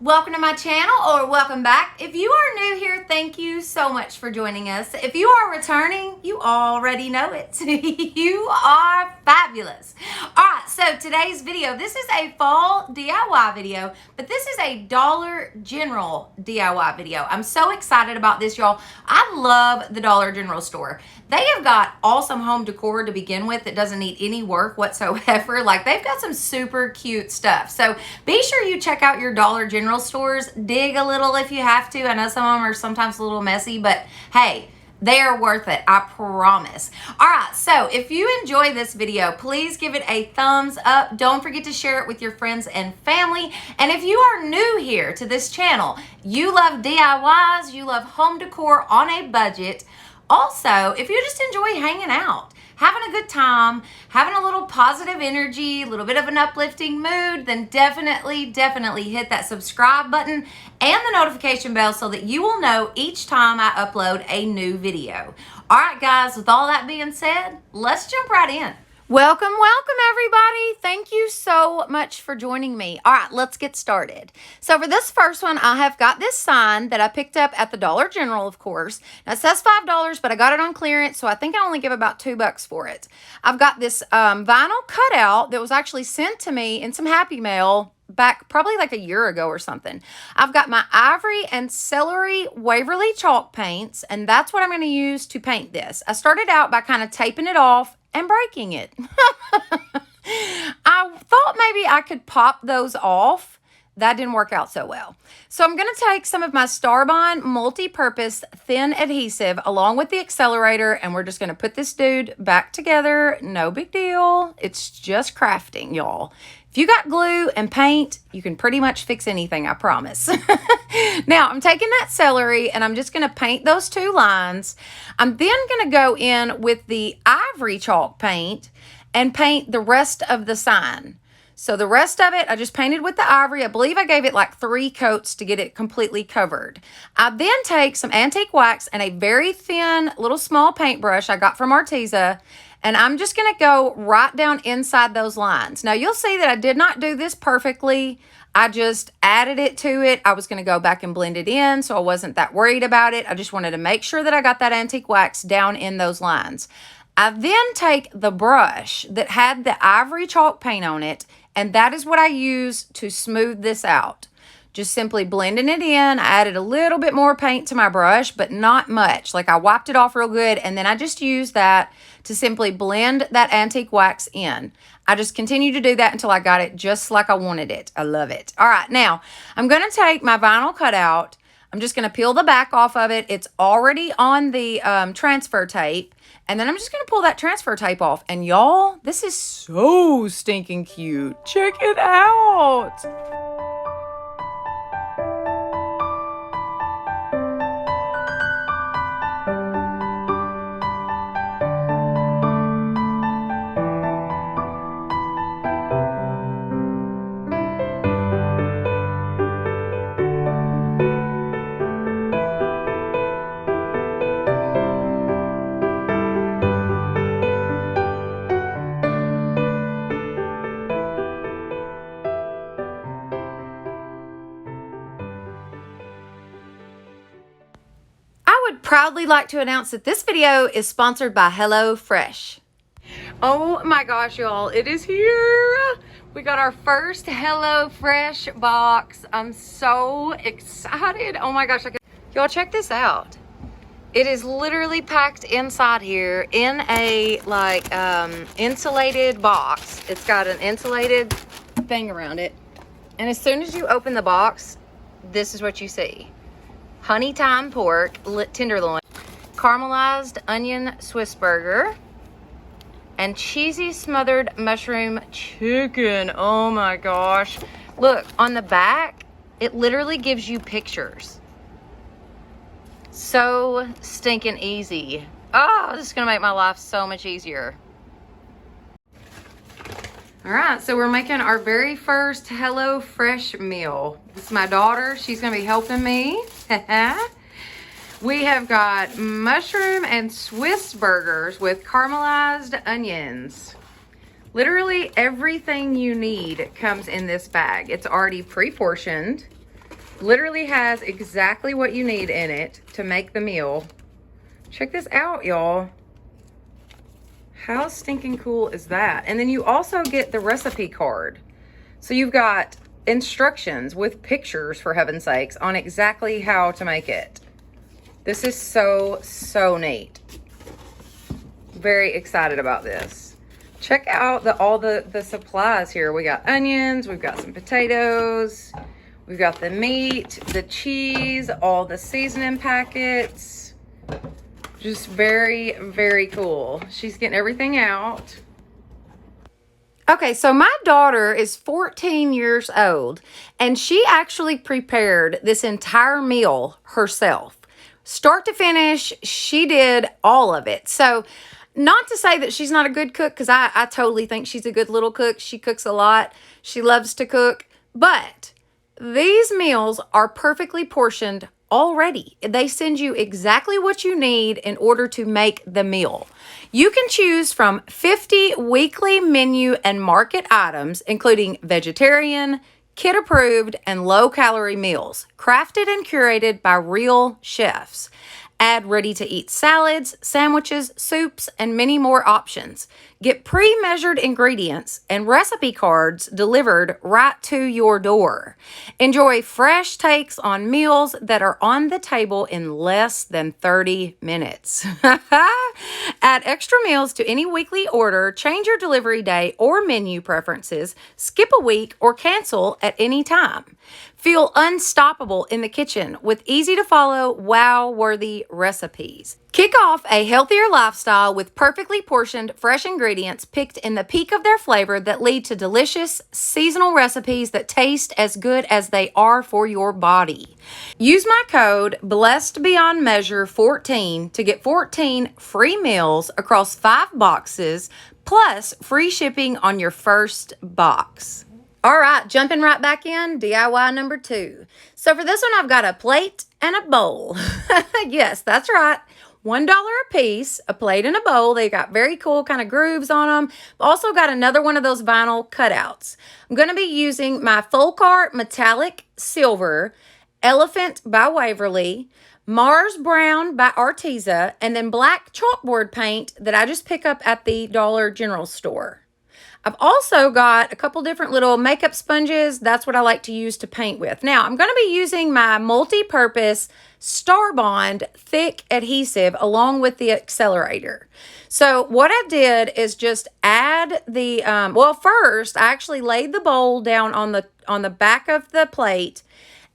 Welcome to my channel, or welcome back. If you are new here, thank you so much for joining us. If you are returning, you already know it. You are fabulous. All right, so today's video, this is a fall DIY video, but this is a Dollar General DIY video. I'm so excited about this, y'all. I love the Dollar General store. They have got awesome home decor to begin with that doesn't need any work whatsoever. Like, they've got some super cute stuff. So be sure you check out your Dollar General stores. Dig a little if you have to. I know some of them are sometimes a little messy, but hey, they are worth it, I promise. All right, so if you enjoy this video, please give it a thumbs up. Don't forget to share it with your friends and family. And if you are new here to this channel, you love DIYs, you love home decor on a budget. Also, if you just enjoy hanging out, having a good time, having a little positive energy, a little bit of an uplifting mood, then definitely hit that subscribe button and the notification bell so that you will know each time I upload a new video. All right, guys, with all that being said, let's jump right in. Welcome, everybody. Thank you so much for joining me. All right, let's get started. So for this first one, I have got this sign that I picked up at the Dollar General, of course. Now, it says $5, but I got it on clearance, so I think I only give about $2 for it. I've got this vinyl cutout that was actually sent to me in some Happy Mail back probably like a year ago or something. I've got my ivory and celery Waverly chalk paints, and that's what I'm going to use to paint this. I started out by kind of taping it off and breaking it. I thought maybe I could pop those off. That didn't work out so well. So I'm going to take some of my Starbond multi-purpose thin adhesive along with the accelerator, and we're just going to put this dude back together. No big deal. It's just crafting, y'all. If you got glue and paint, you can pretty much fix anything, I promise. Now, I'm taking that celery and I'm just going to paint those two lines. I'm then going to go in with the ivory chalk paint and paint the rest of the sign. So the rest of it, I just painted with the ivory. I believe I gave it like 3 coats to get it completely covered. I then take some antique wax and a very thin little small paintbrush I got from Arteza, and I'm just going to go right down inside those lines. Now, you'll see that I did not do this perfectly. I just added it to it. I was going to go back and blend it in, so I wasn't that worried about it. I just wanted to make sure that I got that antique wax down in those lines. I then take the brush that had the ivory chalk paint on it, and that is what I use to smooth this out. Just simply blending it in. I added a little bit more paint to my brush, but not much. Like, I wiped it off real good, and then I just used that to simply blend that antique wax in. I just continued to do that until I got it just like I wanted it. I love it. All right, now I'm going to take my vinyl cutout. I'm just going to peel the back off of it. It's already on the transfer tape. And then I'm just going to pull that transfer tape off. And y'all, this is so stinking cute. Check it out. Proudly like to announce that this video is sponsored by HelloFresh. Oh my gosh, y'all, it is here. We got our first HelloFresh box. I'm so excited. Oh my gosh, y'all, check this out. It is literally packed inside here in a like insulated box. It's got an insulated thing around it. And as soon as you open the box, this is what you see. Honey thyme pork tenderloin, caramelized onion Swiss burger, and cheesy smothered mushroom chicken. Oh my gosh. Look, on the back, it literally gives you pictures. So stinking easy. Oh, this is going to make my life so much easier. All right, so we're making our very first HelloFresh meal. This is my daughter. She's going to be helping me. We have got mushroom and Swiss burgers with caramelized onions. Literally everything you need comes in this bag. It's already pre-portioned. Literally has exactly what you need in it to make the meal. Check this out, y'all. How stinking cool is that? And then you also get the recipe card. So you've got instructions with pictures, for heaven's sakes, on exactly how to make it. This is so, so neat. Very excited about this. Check out all the supplies here. We got onions, we've got some potatoes, we've got the meat, the cheese, all the seasoning packets. Just very, very cool. She's getting everything out. Okay, so my daughter is 14 years old, and she actually prepared this entire meal herself. Start to finish, she did all of it. So, not to say that she's not a good cook, because I totally think she's a good little cook. She cooks a lot. She loves to cook. But these meals are perfectly portioned already. They send you exactly what you need in order to make the meal. You can choose from 50 weekly menu and market items, including vegetarian, kid-approved, and low-calorie meals, crafted and curated by real chefs. Add ready-to-eat salads, sandwiches, soups, and many more options. Get pre-measured ingredients and recipe cards delivered right to your door. Enjoy fresh takes on meals that are on the table in less than 30 minutes. Add extra meals to any weekly order, change your delivery day or menu preferences, skip a week, or cancel at any time. Feel unstoppable in the kitchen with easy-to-follow, wow-worthy recipes. Kick off a healthier lifestyle with perfectly portioned, fresh ingredients picked in the peak of their flavor that lead to delicious, seasonal recipes that taste as good as they are for your body. Use my code BLESSEDBEYONDMEASURE14 to get 14 free meals across 5 boxes, plus free shipping on your first box. All right, jumping right back in, DIY number 2. So for this one, I've got a plate and a bowl. Yes, that's right. $1 a piece, a plate and a bowl. They got very cool kind of grooves on them. Also got another one of those vinyl cutouts. I'm going to be using my Folk Art Metallic Silver, Elephant by Waverly, Mars Brown by Arteza, and then black chalkboard paint that I just pick up at the Dollar General store. I've also got a couple different little makeup sponges. That's what I like to use to paint with. Now, I'm going to be using my multi-purpose Starbond thick adhesive along with the accelerator. So what I did is just add the, first I actually laid the bowl down on the back of the plate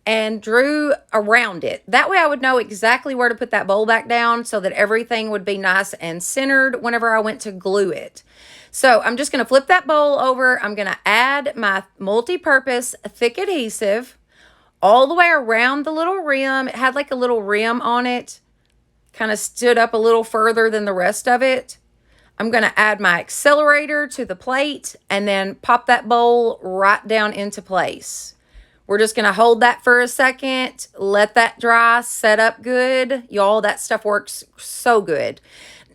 and drew around it. That way I would know exactly where to put that bowl back down so that everything would be nice and centered whenever I went to glue it. So I'm just going to flip that bowl over. I'm going to add my multi-purpose thick adhesive all the way around the little rim. It had like a little rim on it. Kind of stood up a little further than the rest of it. I'm going to add my accelerator to the plate and then pop that bowl right down into place. We're just going to hold that for a second, let that dry, set up good. Y'all, that stuff works so good.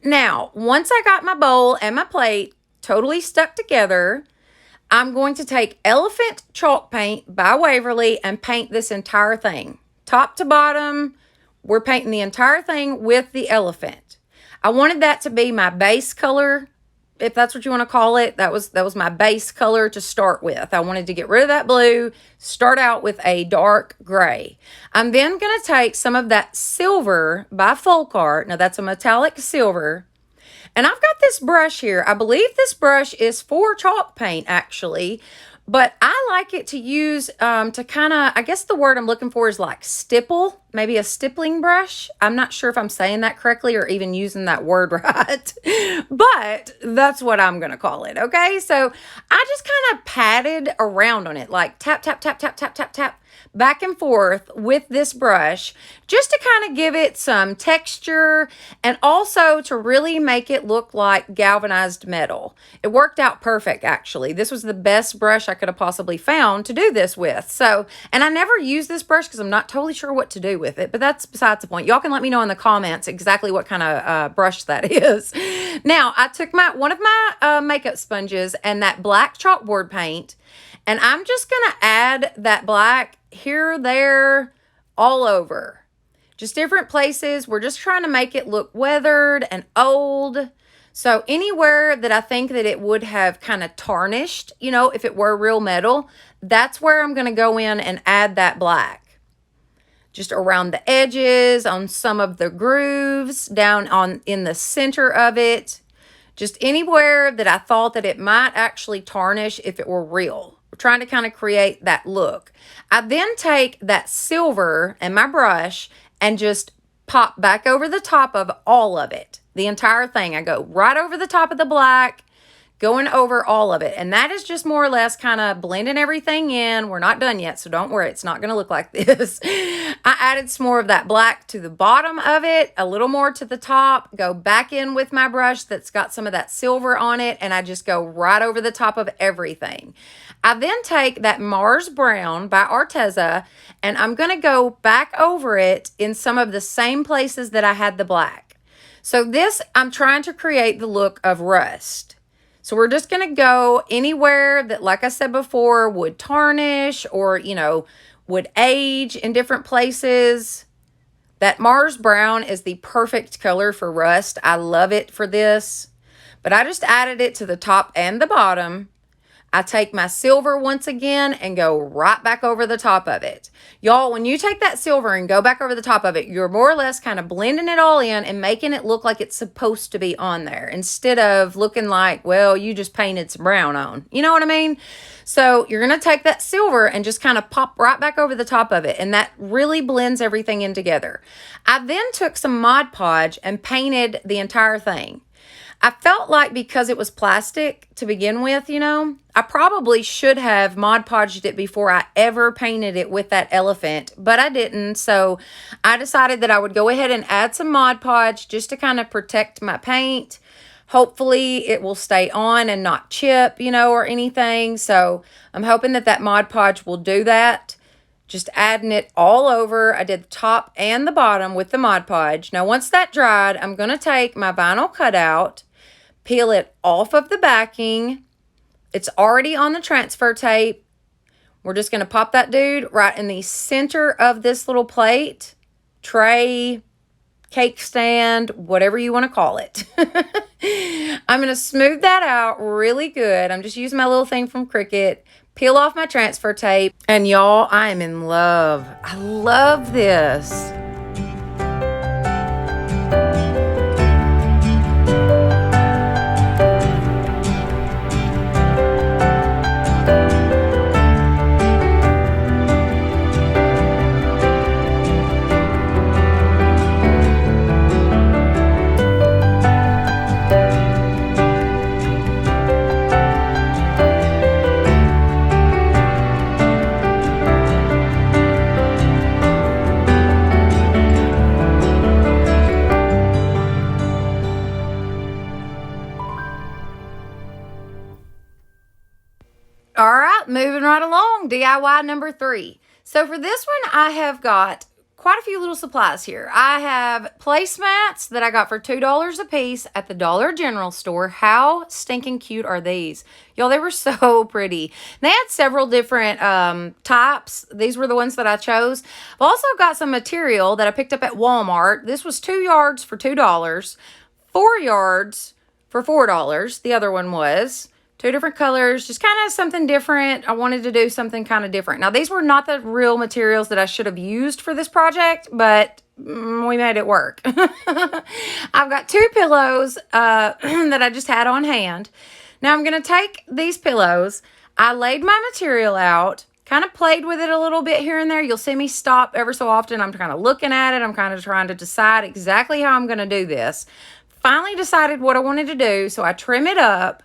Now, once I got my bowl and my plate totally stuck together, I'm going to take Elephant Chalk Paint by Waverly and paint this entire thing. Top to bottom, we're painting the entire thing with the elephant. I wanted that to be my base color, if that's what you want to call it. That was my base color to start with. I wanted to get rid of that blue, start out with a dark gray. I'm then going to take some of that silver by Folk Art. Now that's a metallic silver. And I've got this brush here. I believe this brush is for chalk paint actually, but I like it to use to kind of, I guess the word I'm looking for is like stipple, maybe a stippling brush. I'm not sure if I'm saying that correctly or even using that word right, but that's what I'm going to call it. Okay. So I just kind of patted around on it, like tap, tap, tap, tap, tap, tap, tap, back and forth with this brush, just to kind of give it some texture and also to really make it look like galvanized metal. It worked out perfect, actually. This was the best brush I could have possibly found to do this with. So, and I never use this brush because I'm not totally sure what to do with it, but that's besides the point. Y'all can let me know in the comments exactly what kind of brush that is. Now, I took one of my makeup sponges and that black chalkboard paint, and I'm just going to add that black here, there, all over. Just different places. We're just trying to make it look weathered and old. So anywhere that I think that it would have kind of tarnished, you know, if it were real metal, that's where I'm going to go in and add that black. Just around the edges, on some of the grooves, down on in the center of it. Just anywhere that I thought that it might actually tarnish if it were real. We're trying to kind of create that look. I then take that silver and my brush and just pop back over the top of all of it. The entire thing. I go right over the top of the black, going over all of it. And that is just more or less kind of blending everything in. We're not done yet, so don't worry. It's not going to look like this. I added some more of that black to the bottom of it, a little more to the top, go back in with my brush that's got some of that silver on it, and I just go right over the top of everything. I then take that Mars Brown by Arteza, and I'm going to go back over it in some of the same places that I had the black. So this, I'm trying to create the look of rust. So we're just going to go anywhere that, like I said before, would tarnish or, you know, would age in different places. That Mars Brown is the perfect color for rust. I love it for this. But I just added it to the top and the bottom. I take my silver once again and go right back over the top of it. Y'all, when you take that silver and go back over the top of it, you're more or less kind of blending it all in and making it look like it's supposed to be on there instead of looking like, well, you just painted some brown on. You know what I mean? So you're going to take that silver and just kind of pop right back over the top of it. And that really blends everything in together. I then took some Mod Podge and painted the entire thing. I felt like because it was plastic to begin with, you know, I probably should have Mod Podged it before I ever painted it with that elephant, but I didn't. So I decided that I would go ahead and add some Mod Podge just to kind of protect my paint. Hopefully it will stay on and not chip, you know, or anything. So I'm hoping that that Mod Podge will do that. Just adding it all over. I did the top and the bottom with the Mod Podge. Now, once that dried, I'm going to take my vinyl cutout, peel it off of the backing. It's already on the transfer tape. We're just going to pop that dude right in the center of this little plate, tray, cake stand, whatever you want to call it. I'm going to smooth that out really good. I'm just using my little thing from Cricut. Peel off my transfer tape. And y'all, I am in love. I love this. All right, moving right along, DIY number 3. So for this one, I have got quite a few little supplies here. I have placemats that I got for $2 a piece at the Dollar General store. How stinking cute are these? Y'all, they were so pretty. They had several different types. These were the ones that I chose. I've also got some material that I picked up at Walmart. This was 2 yards for $2, 4 yards for $4. The other one was 2 different colors, just kind of something different. I wanted to do something kind of different. Now, these were not the real materials that I should have used for this project, but we made it work. I've got 2 pillows that I just had on hand. Now, I'm going to take these pillows. I laid my material out, kind of played with it a little bit here and there. You'll see me stop ever so often. I'm kind of looking at it. I'm kind of trying to decide exactly how I'm going to do this. Finally decided what I wanted to do, so I trim it up.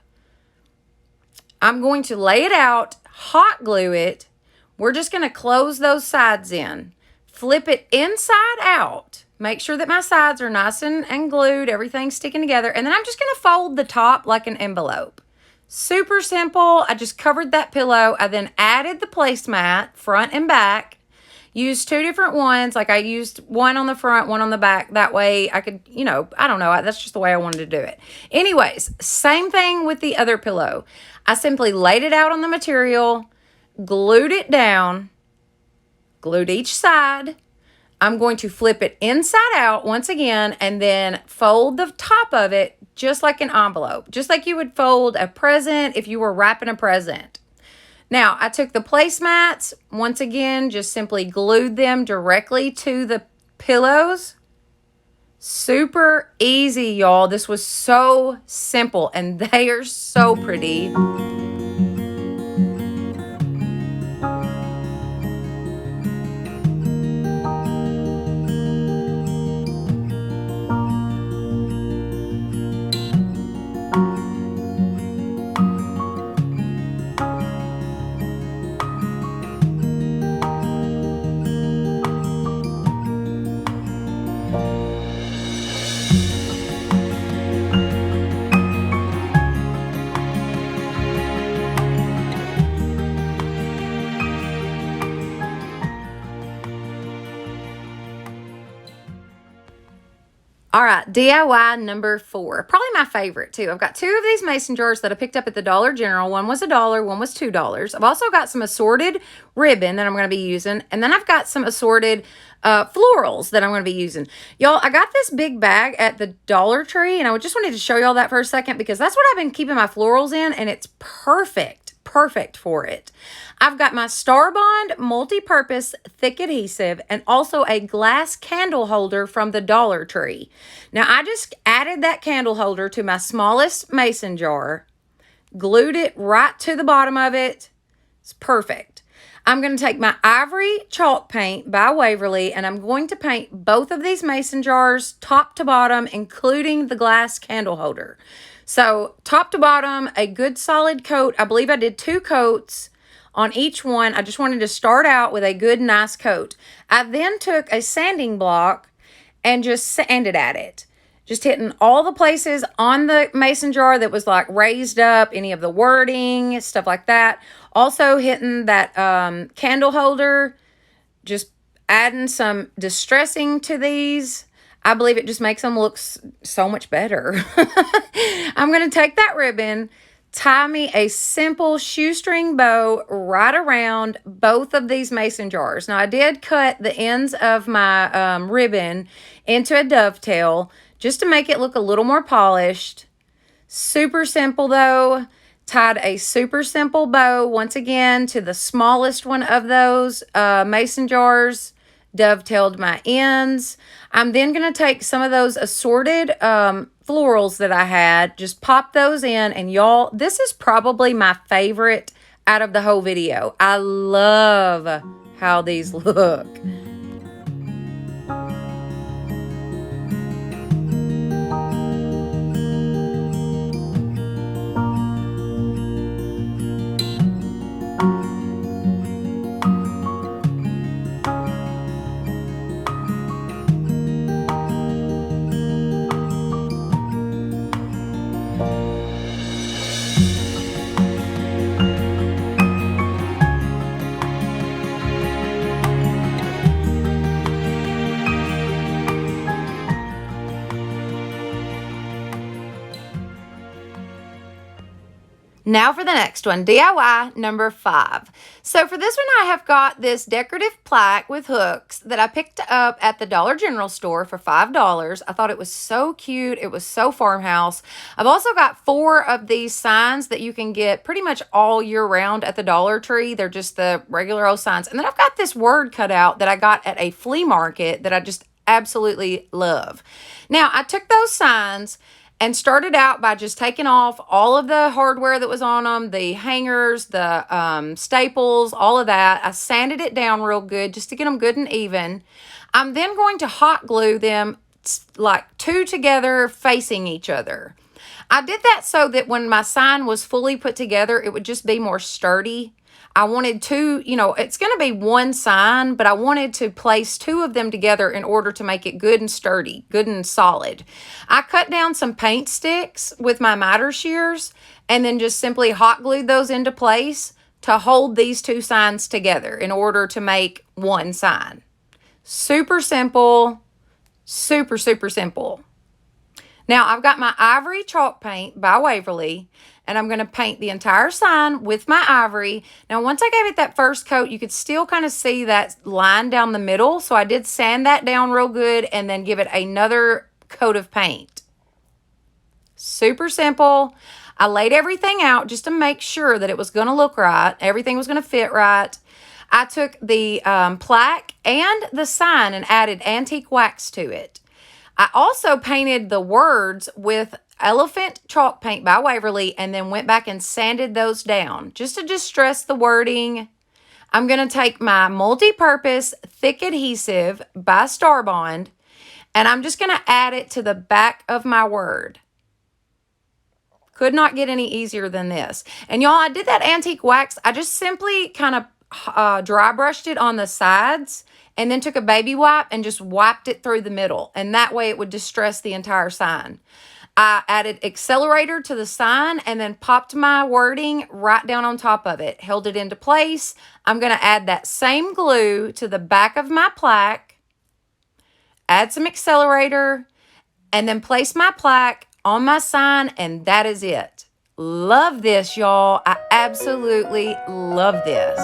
I'm going to lay it out, hot glue it. We're just going to close those sides in. Flip it inside out. Make sure that my sides are nice and glued, everything's sticking together. And then I'm just going to fold the top like an envelope. Super simple. I just covered that pillow. I then added the placemat, front and back. Used 2 different ones. Like I used one on the front, one on the back. That way I could, you know, I don't know. That's just the way I wanted to do it. Anyways, same thing with the other pillow. I simply laid it out on the material, glued it down, glued each side. I'm going to flip it inside out once again and then fold the top of it just like an envelope, just like you would fold a present if you were wrapping a present. Now, I took the placemats, once again, just simply glued them directly to the pillows. Super easy, y'all. This was so simple, and they are so pretty. All right, DIY number 4. Probably my favorite, too. I've got 2 of these mason jars that I picked up at the Dollar General. One was $1, one was $2. I've also got some assorted ribbon that I'm going to be using. And then I've got some assorted florals that I'm going to be using. Y'all, I got this big bag at the Dollar Tree, and I just wanted to show y'all that for a second because that's what I've been keeping my florals in, and it's perfect for it. I've got my Starbond multi-purpose thick adhesive and also a glass candle holder from the Dollar Tree. Now, I just added that candle holder to my smallest mason jar, glued it right to the bottom of it. It's perfect. I'm going to take my ivory chalk paint by Waverly, and I'm going to paint both of these mason jars top to bottom, including the glass candle holder. So top to bottom, a good solid coat. I believe I did 2 coats on each one. I just wanted to start out with a good, nice coat. I then took a sanding block and just sanded at it. Just hitting all the places on the mason jar that was like raised up, any of the wording, stuff like that. Also hitting that candle holder, just adding some distressing to these. I believe it just makes them look so much better. I'm going to take that ribbon, tie me a simple shoestring bow right around both of these mason jars. Now, I did cut the ends of my ribbon into a dovetail just to make it look a little more polished. Super simple, though. Tied a super simple bow, once again, to the smallest one of those mason jars. Dovetailed my ends. I'm then going to take some of those assorted florals that I had, just pop those in, and y'all, this is probably my favorite out of the whole video. I love how these look. Now for the next one, DIY number 5. So for this one, I have got this decorative plaque with hooks that I picked up at the Dollar General store for $5. I thought it was so cute. It was so farmhouse. I've also got 4 of these signs that you can get pretty much all year round at the Dollar Tree. They're just the regular old signs. And then I've got this word cut out that I got at a flea market that I just absolutely love. Now, I took those signs and started out by just taking off all of the hardware that was on them, the hangers, the staples, all of that. I sanded it down real good just to get them good and even. I'm then going to hot glue them like 2 together facing each other. I did that so that when my sign was fully put together, it would just be more sturdy. I wanted 2, it's going to be one sign, but I wanted to place 2 of them together in order to make it good and sturdy, good and solid. I cut down some paint sticks with my miter shears and then just simply hot glued those into place to hold these 2 signs together in order to make one sign. Super simple, super, super simple. Now, I've got my ivory chalk paint by Waverly, and I'm going to paint the entire sign with my ivory. Now, once I gave it that first coat, you could still kind of see that line down the middle. So I did sand that down real good and then give it another coat of paint. Super simple. I laid everything out just to make sure that it was going to look right. Everything was going to fit right. I took the plaque and the sign and added antique wax to it. I also painted the words with elephant chalk paint by Waverly and then went back and sanded those down just to distress the wording. I'm going to take my multi-purpose thick adhesive by Starbond and I'm just going to add it to the back of my word. Could not get any easier than this. And y'all, I did that antique wax. I just simply kind of dry brushed it on the sides and then took a baby wipe and just wiped it through the middle. And that way it would distress the entire sign. I added accelerator to the sign and then popped my wording right down on top of it. Held it into place. I'm going to add that same glue to the back of my plaque. Add some accelerator. And then place my plaque on my sign. And that is it. Love this, y'all. I absolutely love this.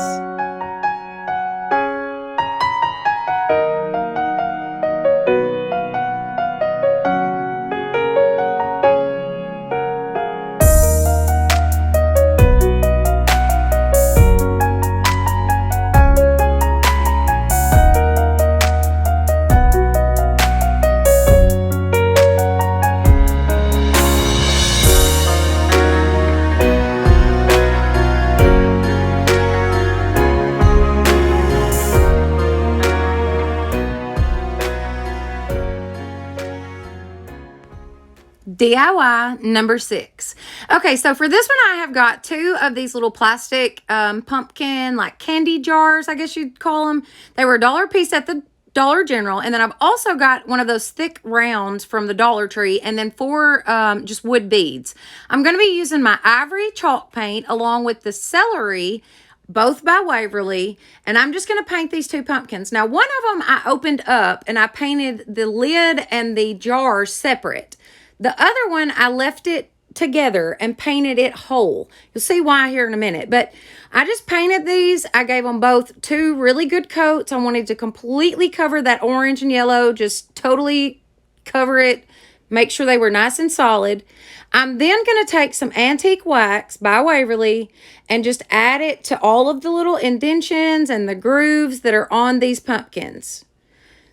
DIY number 6. Okay, so for this one, I have got 2 of these little plastic pumpkin, like candy jars, I guess you'd call them. They were $1 a piece at the Dollar General. And then I've also got one of those thick rounds from the Dollar Tree and then 4 just wood beads. I'm going to be using my ivory chalk paint along with the celery, both by Waverly, and I'm just going to paint these 2 pumpkins. Now, one of them I opened up and I painted the lid and the jar separate. The other one, I left it together and painted it whole. You'll see why here in a minute. But I just painted these. I gave them both 2 really good coats. I wanted to completely cover that orange and yellow. Just totally cover it. Make sure they were nice and solid. I'm then going to take some antique wax by Waverly and just add it to all of the little indentions and the grooves that are on these pumpkins.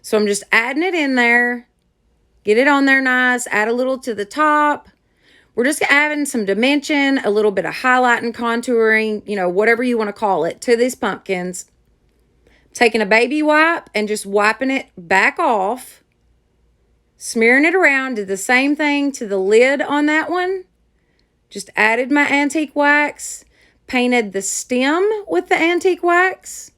So I'm just adding it in there. Get it on there nice. Add a little to the top. We're just adding some dimension, a little bit of highlight and contouring, you know, whatever you want to call it, to these pumpkins. Taking a baby wipe and just wiping it back off. Smearing it around. Did the same thing to the lid on that one. Just added my antique wax. Painted the stem with the antique wax.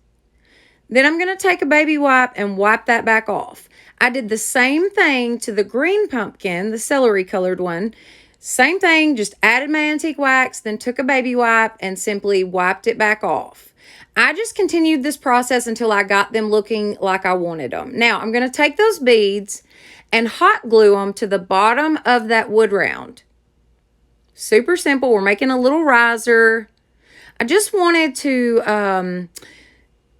Then I'm going to take a baby wipe and wipe that back off. I did the same thing to the green pumpkin, the celery colored one. Same thing, just added my antique wax, then took a baby wipe and simply wiped it back off. I just continued this process until I got them looking like I wanted them. Now, I'm going to take those beads and hot glue them to the bottom of that wood round. Super simple. We're making a little riser. I just wanted to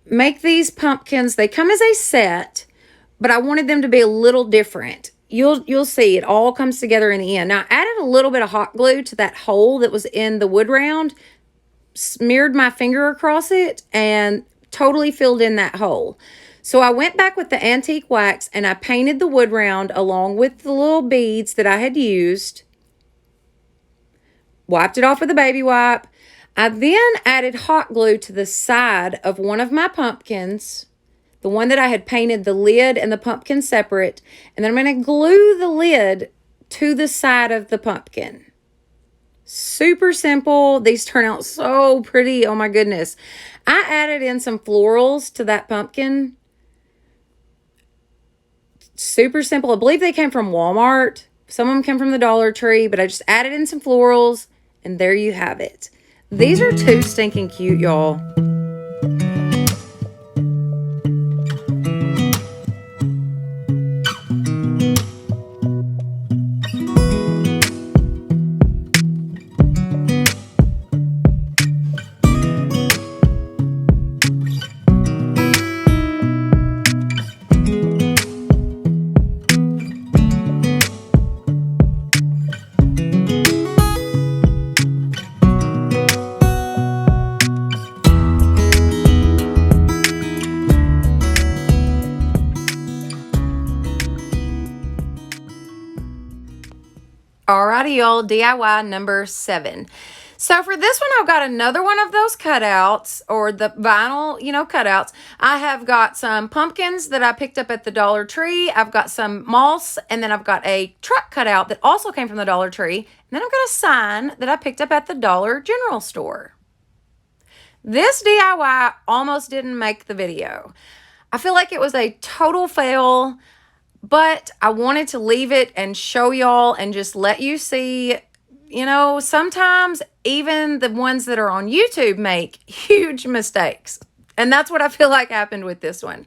make these pumpkins. They come as a set, but I wanted them to be a little different. You'll see it all comes together in the end. Now, I added a little bit of hot glue to that hole that was in the wood round, smeared my finger across it, and totally filled in that hole. So I went back with the antique wax and I painted the wood round along with the little beads that I had used. Wiped it off with a baby wipe. I then added hot glue to the side of one of my pumpkins, the one that I had painted the lid and the pumpkin separate, and then I'm going to glue the lid to the side of the pumpkin. Super simple. These turn out so pretty. Oh my goodness. I added in some florals to that pumpkin. Super simple. I believe they came from Walmart. Some of them came from the Dollar Tree, but I just added in some florals, and there you have it. These are too stinking cute, y'all. Alrighty, y'all, DIY number 7. So for this one, I've got another one of those cutouts, or the vinyl, cutouts. I have got some pumpkins that I picked up at the Dollar Tree. I've got some moss, and then I've got a truck cutout that also came from the Dollar Tree. And then I've got a sign that I picked up at the Dollar General store. This DIY almost didn't make the video. I feel like it was a total fail, but I wanted to leave it and show y'all and just let you see, sometimes even the ones that are on YouTube make huge mistakes. And that's what I feel like happened with this one.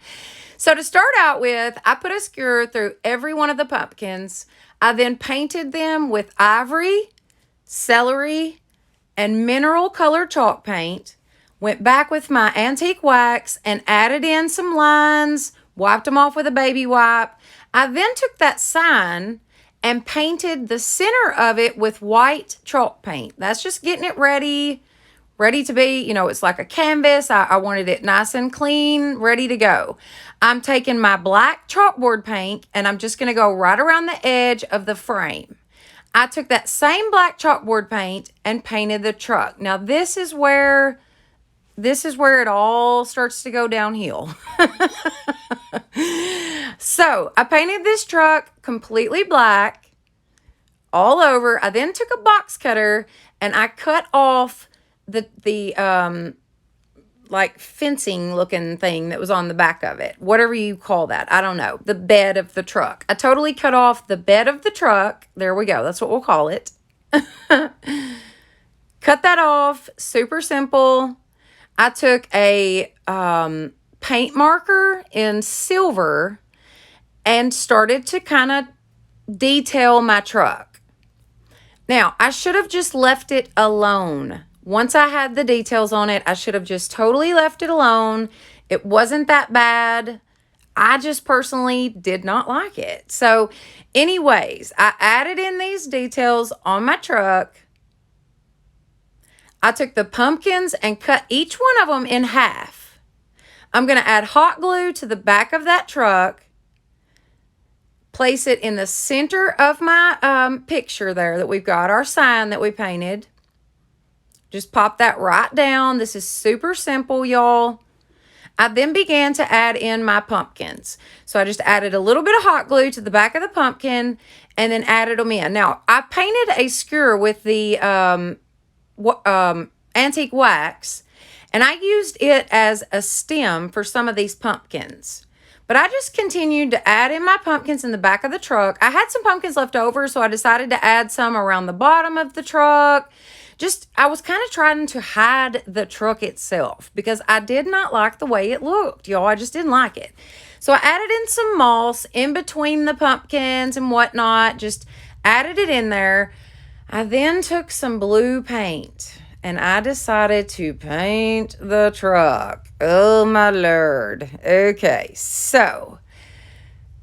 So to start out with, I put a skewer through every one of the pumpkins. I then painted them with ivory, celery, and mineral color chalk paint. Went back with my antique wax and added in some lines, wiped them off with a baby wipe. I then took that sign and painted the center of it with white chalk paint. That's just getting it ready to be, it's like a canvas. I wanted it nice and clean, ready to go. I'm taking my black chalkboard paint and I'm just going to go right around the edge of the frame. I took that same black chalkboard paint and painted the truck. Now this is where it all starts to go downhill. So I painted this truck completely black all over. I then took a box cutter and I cut off the like fencing looking thing that was on the back of it. Whatever you call that. I don't know. The bed of the truck. I totally cut off the bed of the truck. There we go. That's what we'll call it. Cut that off. Super simple. I took a paint marker in silver and started to kind of detail my truck. Now, I should have just left it alone. Once I had the details on it, I should have just totally left it alone. It wasn't that bad. I just personally did not like it. So anyways, I added in these details on my truck. I took the pumpkins and cut each one of them in half. I'm going to add hot glue to the back of that truck. Place it in the center of my picture there that we've got, our sign that we painted. Just pop that right down. This is super simple, y'all. I then began to add in my pumpkins. So I just added a little bit of hot glue to the back of the pumpkin and then added them in. Now, I painted a skewer with the antique wax, and I used it as a stem for some of these pumpkins. But I just continued to add in my pumpkins in the back of the truck. I had some pumpkins left over, so I decided to add some around the bottom of the truck. I was kind of trying to hide the truck itself because I did not like the way it looked, y'all. I just didn't like it. So I added in some moss in between the pumpkins and whatnot. Just added it in there. I then took some blue paint and I decided to paint the truck. Oh my Lord. Okay, so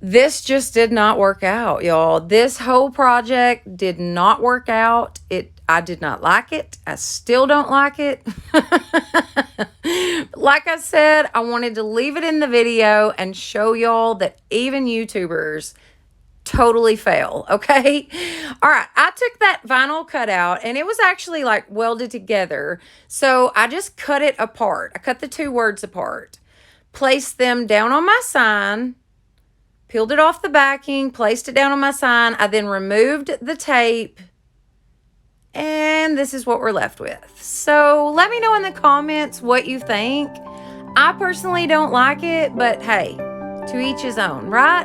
this just did not work out, y'all. This whole project did not work out. I did not like it. I still don't like it. Like I said, I wanted to leave it in the video and show y'all that even YouTubers totally fail, okay? All right, I took that vinyl cutout and it was actually like welded together. So I just cut it apart. I cut the two words apart. Placed them down on my sign. Peeled it off the backing. Placed it down on my sign. I then removed the tape. And this is what we're left with. So let me know in the comments what you think. I personally don't like it, but hey, to each his own, right?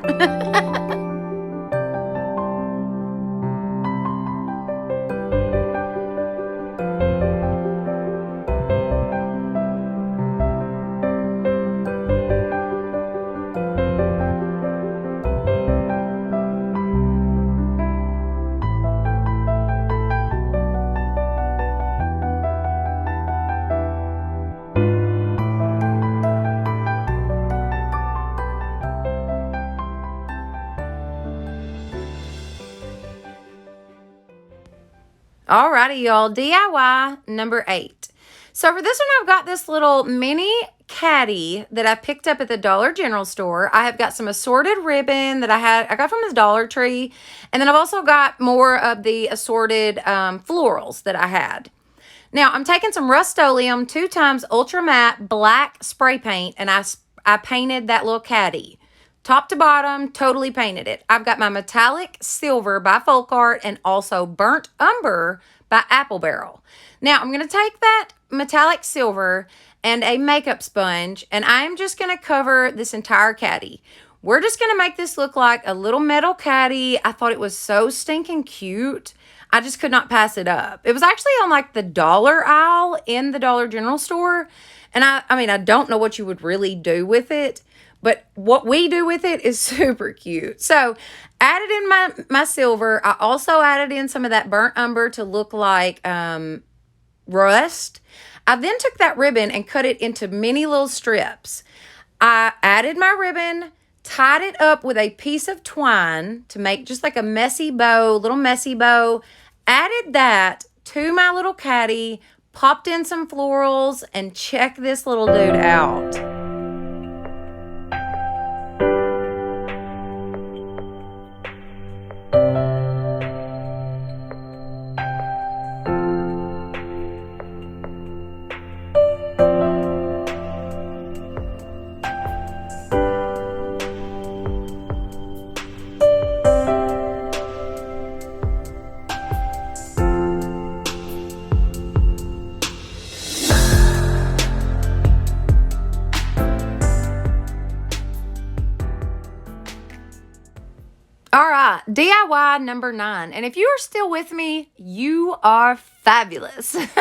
Alrighty, y'all. DIY number 8. So for this one, I've got this little mini Caddy that I picked up at the Dollar General store. I have got some assorted ribbon that I got from the Dollar Tree. And then I've also got more of the assorted florals that I had. Now, I'm taking some Rust-Oleum 2x Ultra Matte Black spray paint, and I painted that little caddy. Top to bottom, totally painted it. I've got my Metallic Silver by Folk Art and also Burnt Umber by Apple Barrel. Now, I'm going to take that Metallic Silver and a makeup sponge, and I'm just going to cover this entire caddy. We're just going to make this look like a little metal caddy. I thought it was so stinking cute. I just could not pass it up. It was actually on like the dollar aisle in the Dollar General store. And I mean, I don't know what you would really do with it, but what we do with it is super cute. So added in my silver. I also added in some of that burnt umber to look like rust. I then took that ribbon and cut it into mini little strips. I added my ribbon, tied it up with a piece of twine to make just like a messy bow, little messy bow. Added that to my little caddy, popped in some florals, and check this little dude out. All right, DIY number 9. And if you are still with me, you are fabulous. All right,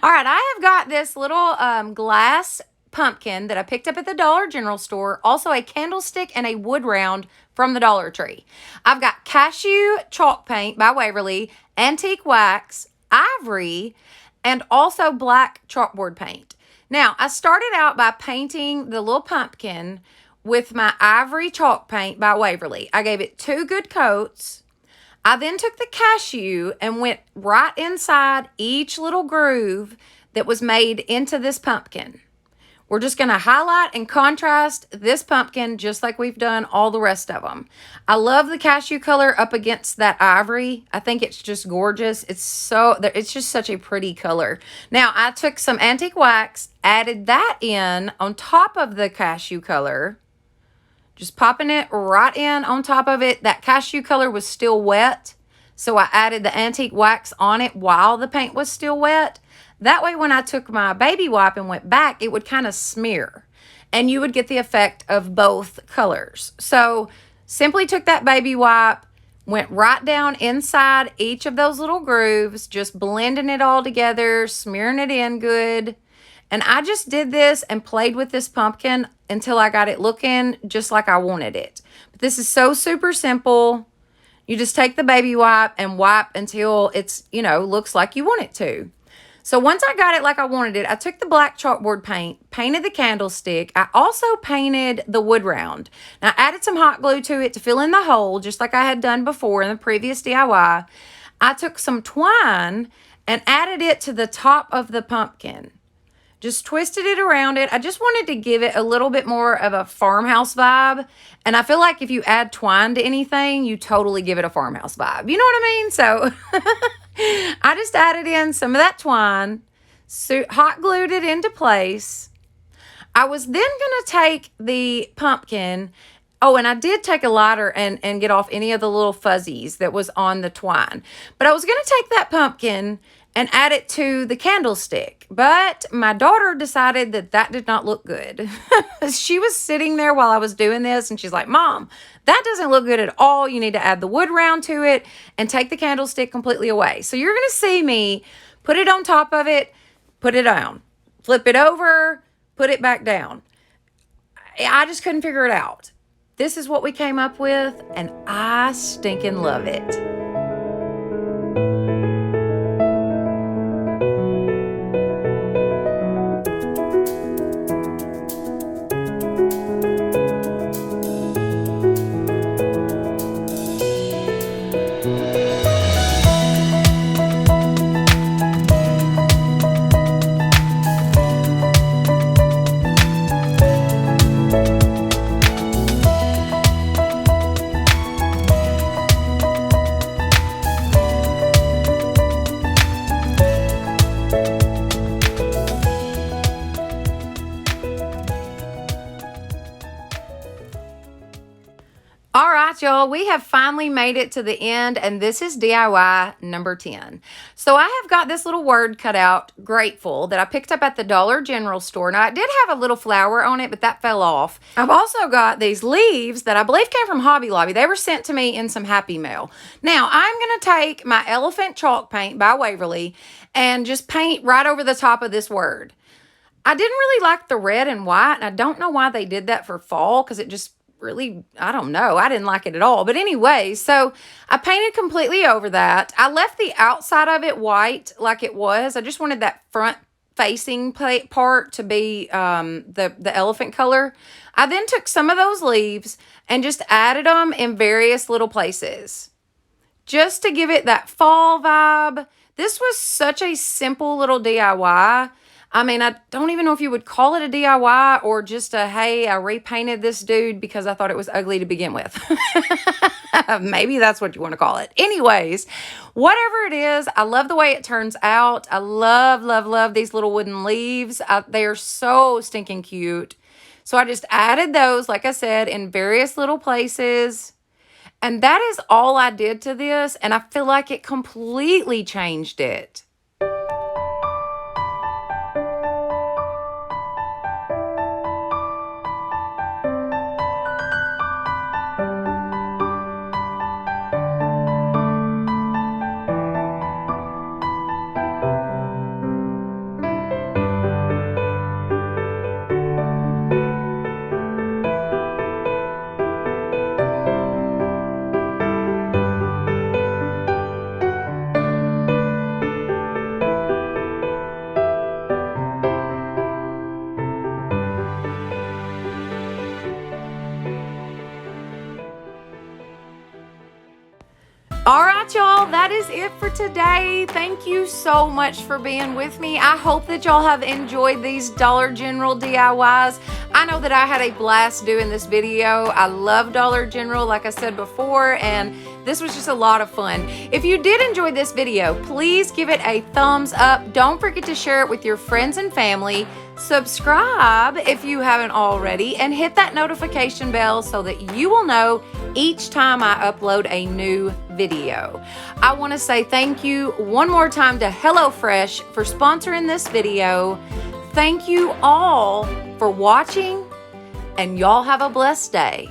I have got this little glass pumpkin that I picked up at the Dollar General store. Also a candlestick and a wood round from the Dollar Tree. I've got cashew chalk paint by Waverly, antique wax, ivory, and also black chalkboard paint. Now, I started out by painting the little pumpkin with my ivory chalk paint by Waverly. I gave it 2 good coats. I then took the cashew and went right inside each little groove that was made into this pumpkin. We're just going to highlight and contrast this pumpkin just like we've done all the rest of them. I love the cashew color up against that ivory. I think it's just gorgeous. It's just such a pretty color. Now, I took some antique wax, added that in on top of the cashew color. Just popping it right in on top of it. That cashew color was still wet, so I added the antique wax on it while the paint was still wet. That way, when I took my baby wipe and went back, it would kind of smear, and you would get the effect of both colors. So simply took that baby wipe, went right down inside each of those little grooves, just blending it all together, smearing it in good. And I just did this and played with this pumpkin until I got it looking just like I wanted it. But this is so super simple. You just take the baby wipe and wipe until it's, looks like you want it to. So once I got it like I wanted it, I took the black chalkboard paint, painted the candlestick. I also painted the wood round. Now, I added some hot glue to it to fill in the hole, just like I had done before in the previous DIY. I took some twine and added it to the top of the pumpkin. Just twisted it around it. I just wanted to give it a little bit more of a farmhouse vibe. And I feel like if you add twine to anything, you totally give it a farmhouse vibe. You know what I mean? So I just added in some of that twine, hot glued it into place. I was then going to take the pumpkin. Oh, and I did take a lighter and get off any of the little fuzzies that was on the twine. But I was going to take that pumpkin and add it to the candlestick. But my daughter decided that did not look good. She was sitting there while I was doing this, and she's like, Mom, that doesn't look good at all. You need to add the wood round to it and take the candlestick completely away. So you're going to see me put it on top of it, put it down, flip it over, put it back down. I just couldn't figure it out. This is what we came up with, and I stinking love it. right, y'all, we have finally made it to the end, and this is DIY number 10. So I have got this little word cut out, grateful, that I picked up at the Dollar General store. Now, it did have a little flower on it, but that fell off. I've also got these leaves that I believe came from Hobby Lobby. They were sent to me in some Happy Mail. Now, I'm going to take my elephant chalk paint by Waverly and just paint right over the top of this word. I didn't really like the red and white, and I don't know why they did that for fall, because it just really, I don't know. I didn't like it at all. But anyway, so I painted completely over that. I left the outside of it white like it was. I just wanted that front facing part to be the elephant color. I then took some of those leaves and just added them in various little places just to give it that fall vibe. This was such a simple little DIY. I mean, I don't even know if you would call it a DIY or just a, hey, I repainted this dude because I thought it was ugly to begin with. Maybe that's what you want to call it. Anyways, whatever it is, I love the way it turns out. I love, love, love these little wooden leaves. They are so stinking cute. So I just added those, like I said, in various little places. And that is all I did to this. And I feel like it completely changed it. All right, y'all, that is it for today. Thank you so much for being with me. I hope that y'all have enjoyed these Dollar General DIYs. I know that I had a blast doing this video. I love Dollar General, like I said before, and this was just a lot of fun. If you did enjoy this video, please give it a thumbs up. Don't forget to share it with your friends and family. Subscribe if you haven't already, and hit that notification bell so that you will know each time I upload a new video. I want to say thank you one more time to HelloFresh for sponsoring this video. Thank you all for watching, and y'all have a blessed day.